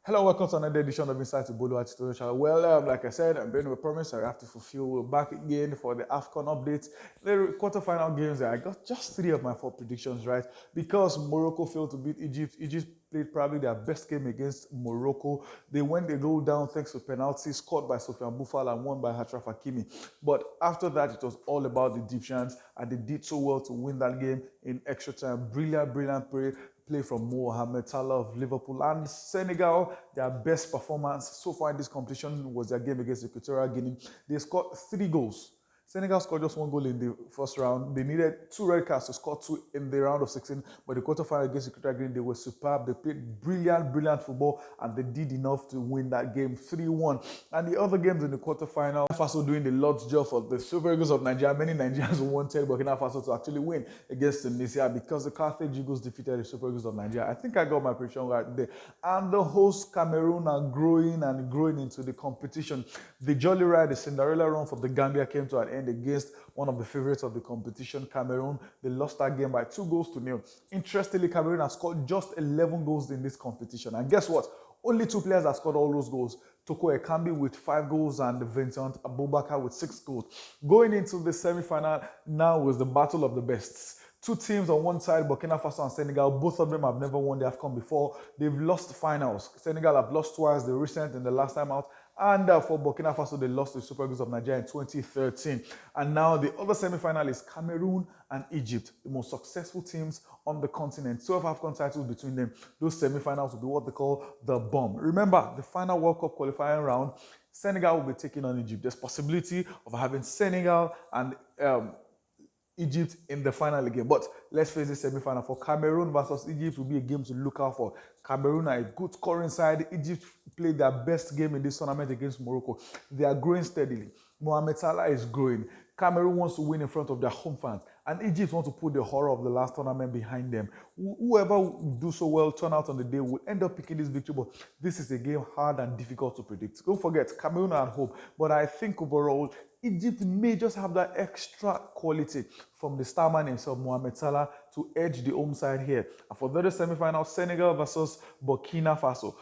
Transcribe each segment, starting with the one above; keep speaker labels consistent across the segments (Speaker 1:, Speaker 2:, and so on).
Speaker 1: Hello, welcome to another edition of Inside to Bolo Tutorial Channel. Well, like I said, I'm being with a promise I have to fulfill. We're back again for the AFCON update. The quarterfinal games, I got just 3 of my 4 predictions right because Morocco failed to beat Egypt. Egypt played probably their best game against Morocco. They went a goal down thanks to penalty scored by Sofiane Boufal and won by Achraf Hakimi. But after that, it was all about the Egyptians, and they did so well to win that game in extra time. Brilliant play from Mohamed Salah of Liverpool. And Senegal, their best performance so far in this competition was their game against Equatorial Guinea. They scored 3 goals. Senegal scored just 1 goal in the first round. They needed 2 red cards to score 2 in the round of 16, but the quarterfinal against Equatorial Guinea, they were superb. They played brilliant football, and they did enough to win that game 3-1. And the other games in the quarterfinal, Faso doing the Lord's job for the Super Eagles of Nigeria. Many Nigerians wanted Burkina Faso to actually win against Tunisia because the Carthage Eagles defeated the Super Eagles of Nigeria. I think I got my prediction right there. And the host Cameroon are growing into the competition. The jolly ride, the Cinderella run for the Gambia came to an end against one of the favorites of the competition, Cameroon. They lost that game by 2-0. Interestingly, Cameroon has scored just 11 goals in this competition. And guess what? Only 2 players have scored all those goals. Toko Ekambi with 5 goals and Vincent Abubakar with 6 goals. Going into the semi-final now was the battle of the bests. 2 teams on one side, Burkina Faso and Senegal. Both of them have never won the AFCON before. They've lost finals. Senegal have lost twice, the recent and the last time out. And for Burkina Faso, they lost to the Super Eagles of Nigeria in 2013. And now the other semi-final is Cameroon and Egypt, the most successful teams on the continent. 12 AFCON titles between them. Those semi-finals will be what they call the bomb. Remember, the final World Cup qualifying round, Senegal will be taking on Egypt. There's possibility of having Senegal and Egypt in the final again. But let's face the semi-final. For Cameroon versus Egypt will be a game to look out for. Cameroon are a good scoring side. Egypt played their best game in this tournament against Morocco. They are growing steadily. Mohamed Salah is growing. Cameroon wants to win in front of their home fans. And Egypt wants to put the horror of the last tournament behind them. Whoever do so well, turn out on the day, will end up picking this victory. But this is a game hard and difficult to predict. Don't forget, Cameroon are at home. But I think overall, Egypt may just have that extra quality from the starman himself, Mohamed Salah, to edge the home side here. And for the other semi-final, Senegal versus Burkina Faso.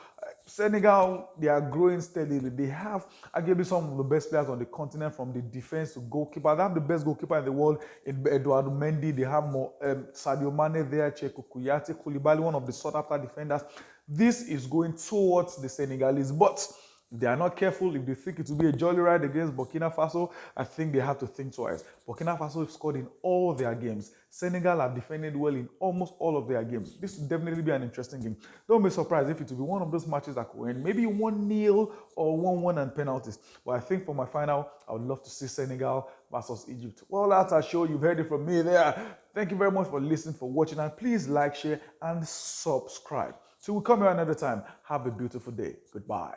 Speaker 1: Senegal, they are growing steadily. They have arguably some of the best players on the continent, from the defense to goalkeeper. They have the best goalkeeper in the world in Eduardo Mendy. They have more Sadio Mane there, Cheikhou Kouyaté, Koulibaly, one of the sought-after defenders. This is going towards the Senegalese, but if they are not careful, if they think it will be a jolly ride against Burkina Faso, I think they have to think twice. Burkina Faso have scored in all their games. Senegal have defended well in almost all of their games. This will definitely be an interesting game. Don't be surprised if it will be one of those matches that could end maybe 1-0 or 1-1 and penalties. But I think for my final, I would love to see Senegal versus Egypt. Well, that's our show. You've heard it from me there. Thank you very much for listening, for watching, and please like, share, and subscribe. So we'll come here another time. Have a beautiful day. Goodbye.